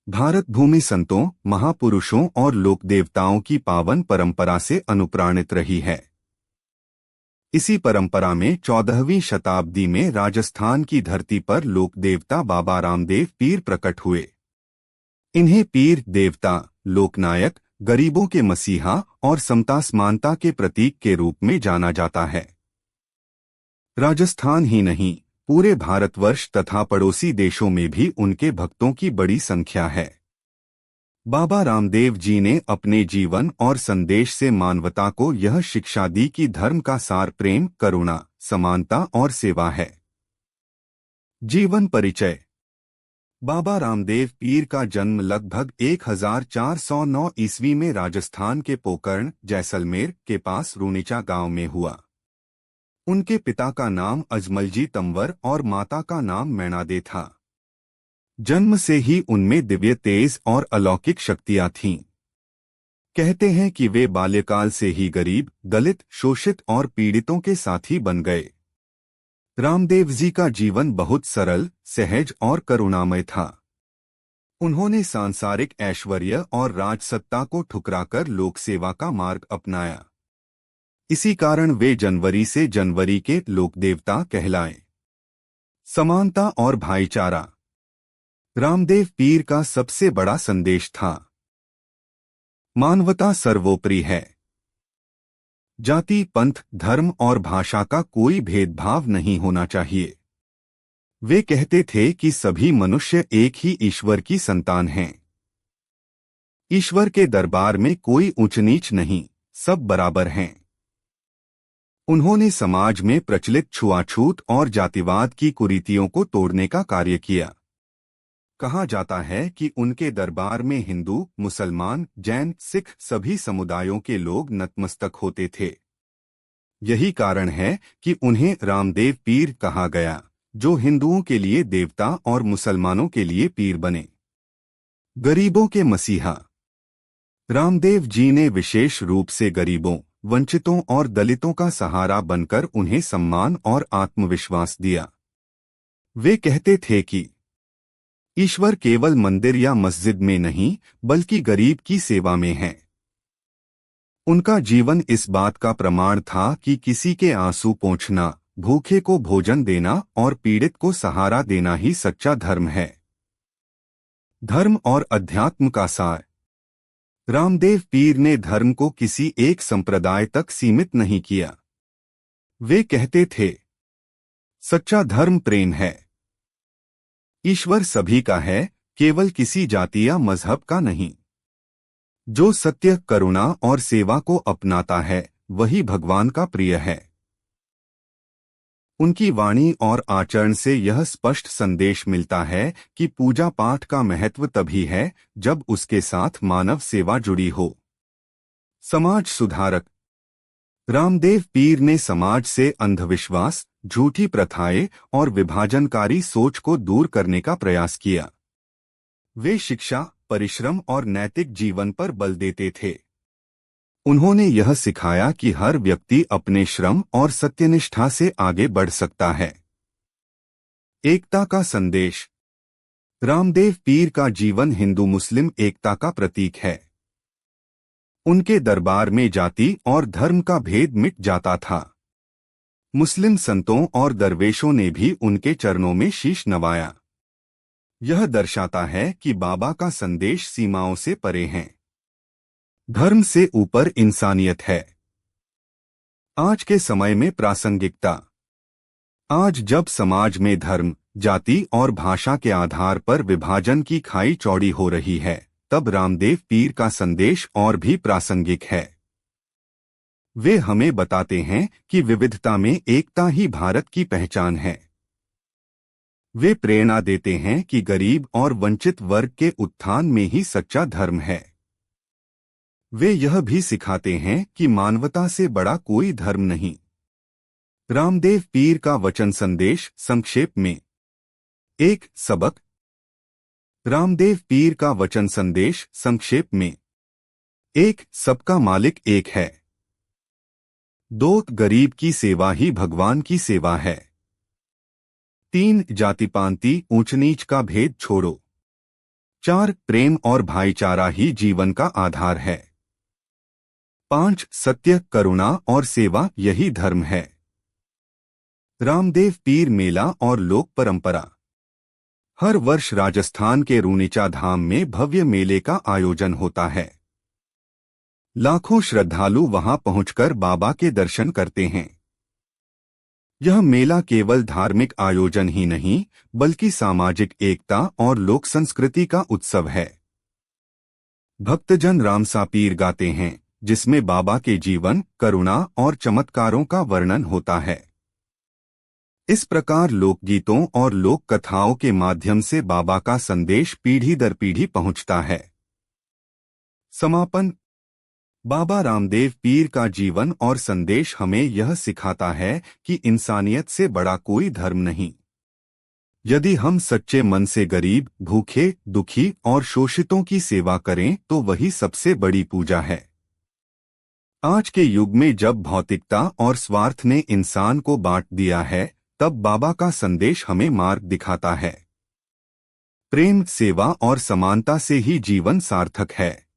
भारत भूमि संतों, महापुरुषों और लोक देवताओं की पावन परंपरा से अनुप्राणित रही है। इसी परंपरा में 14वीं शताब्दी में राजस्थान की धरती पर लोक देवता बाबा रामदेव पीर प्रकट हुए। इन्हें पीर देवता, लोकनायक, गरीबों के मसीहा और समता समानता के प्रतीक के रूप में जाना जाता है। राजस्थान ही नहीं, पूरे भारतवर्ष तथा पड़ोसी देशों में भी उनके भक्तों की बड़ी संख्या है। बाबा रामदेव जी ने अपने जीवन और संदेश से मानवता को यह शिक्षा दी कि धर्म का सार प्रेम, करुणा, समानता और सेवा है। जीवन परिचय। बाबा रामदेव पीर का जन्म लगभग 1409 ईस्वी में राजस्थान के पोकरण, जैसलमेर के पास रूनीचा गांव में हुआ। उनके पिता का नाम अजमलजी तंवर और माता का नाम मैनादे था। जन्म से ही उनमें दिव्य तेज और अलौकिक शक्तियां थीं। कहते हैं कि वे बाल्यकाल से ही गरीब, दलित, शोषित और पीड़ितों के साथी बन गए। रामदेव जी का जीवन बहुत सरल, सहज और करुणामय था। उन्होंने सांसारिक ऐश्वर्य और राजसत्ता को ठुकराकर लोक सेवा का मार्ग अपनाया। इसी कारण वे जनवरी से जनवरी के लोकदेवता कहलाए। समानता और भाईचारा रामदेव पीर का सबसे बड़ा संदेश था। मानवता सर्वोपरि है। जाति, पंथ, धर्म और भाषा का कोई भेदभाव नहीं होना चाहिए। वे कहते थे कि सभी मनुष्य एक ही ईश्वर की संतान हैं। ईश्वर के दरबार में कोई ऊंच नीच नहीं, सब बराबर हैं। उन्होंने समाज में प्रचलित छुआछूत और जातिवाद की कुरीतियों को तोड़ने का कार्य किया। कहा जाता है कि उनके दरबार में हिंदू, मुसलमान, जैन, सिख सभी समुदायों के लोग नतमस्तक होते थे। यही कारण है कि उन्हें रामदेव पीर कहा गया, जो हिंदुओं के लिए देवता और मुसलमानों के लिए पीर बने। गरीबों के मसीहा रामदेव जी ने विशेष रूप से गरीबों, वंचितों और दलितों का सहारा बनकर उन्हें सम्मान और आत्मविश्वास दिया। वे कहते थे कि ईश्वर केवल मंदिर या मस्जिद में नहीं, बल्कि गरीब की सेवा में है। उनका जीवन इस बात का प्रमाण था कि किसी के आंसू पोंछना, भूखे को भोजन देना और पीड़ित को सहारा देना ही सच्चा धर्म है। धर्म और अध्यात्म का सार रामदेव पीर ने धर्म को किसी एक संप्रदाय तक सीमित नहीं किया। वे कहते थे, सच्चा धर्म प्रेम है। ईश्वर सभी का है, केवल किसी जाति या मजहब का नहीं। जो सत्य, करुणा और सेवा को अपनाता है, वही भगवान का प्रिय है। उनकी वाणी और आचरण से यह स्पष्ट संदेश मिलता है कि पूजा पाठ का महत्व तभी है जब उसके साथ मानव सेवा जुड़ी हो। समाज सुधारक रामदेव पीर ने समाज से अंधविश्वास, झूठी प्रथाएं और विभाजनकारी सोच को दूर करने का प्रयास किया। वे शिक्षा, परिश्रम और नैतिक जीवन पर बल देते थे। उन्होंने यह सिखाया कि हर व्यक्ति अपने श्रम और सत्यनिष्ठा से आगे बढ़ सकता है। एकता का संदेश रामदेव पीर का जीवन हिंदू मुस्लिम एकता का प्रतीक है। उनके दरबार में जाति और धर्म का भेद मिट जाता था। मुस्लिम संतों और दरवेशों ने भी उनके चरणों में शीश नवाया। यह दर्शाता है कि बाबा का संदेश सीमाओं से परे है। धर्म से ऊपर इंसानियत है। आज के समय में प्रासंगिकता आज जब समाज में धर्म, जाति और भाषा के आधार पर विभाजन की खाई चौड़ी हो रही है, तब रामदेव पीर का संदेश और भी प्रासंगिक है। वे हमें बताते हैं कि विविधता में एकता ही भारत की पहचान है। वे प्रेरणा देते हैं कि गरीब और वंचित वर्ग के उत्थान में ही सच्चा धर्म है। वे यह भी सिखाते हैं कि मानवता से बड़ा कोई धर्म नहीं। रामदेव पीर का वचन संदेश संक्षेप में। एक सबक रामदेव पीर का वचन संदेश संक्षेप में। एक, सबका मालिक एक है। 2, गरीब की सेवा ही भगवान की सेवा है। 3, जाति पांति ऊंच नीच का भेद छोड़ो। 4. प्रेम और भाईचारा ही जीवन का आधार है। 5. सत्य, करुणा और सेवा यही धर्म है। रामदेव पीर मेला और लोक परंपरा। हर वर्ष राजस्थान के रूनीचा धाम में भव्य मेले का आयोजन होता है। लाखों श्रद्धालु वहां पहुंचकर बाबा के दर्शन करते हैं। यह मेला केवल धार्मिक आयोजन ही नहीं, बल्कि सामाजिक एकता और लोक संस्कृति का उत्सव है। भक्तजन रामसा पीर गाते हैं, जिसमें बाबा के जीवन, करुणा और चमत्कारों का वर्णन होता है। इस प्रकार लोकगीतों और लोक कथाओं के माध्यम से बाबा का संदेश पीढ़ी दर पीढ़ी पहुंचता है। समापन। बाबा रामदेव पीर का जीवन और संदेश हमें यह सिखाता है कि इंसानियत से बड़ा कोई धर्म नहीं। यदि हम सच्चे मन से गरीब, भूखे, दुखी और शोषितों की सेवा करें तो वही सबसे बड़ी पूजा है। आज के युग में जब भौतिकता और स्वार्थ ने इंसान को बांट दिया है, तब बाबा का संदेश हमें मार्ग दिखाता है। प्रेम, सेवा और समानता से ही जीवन सार्थक है।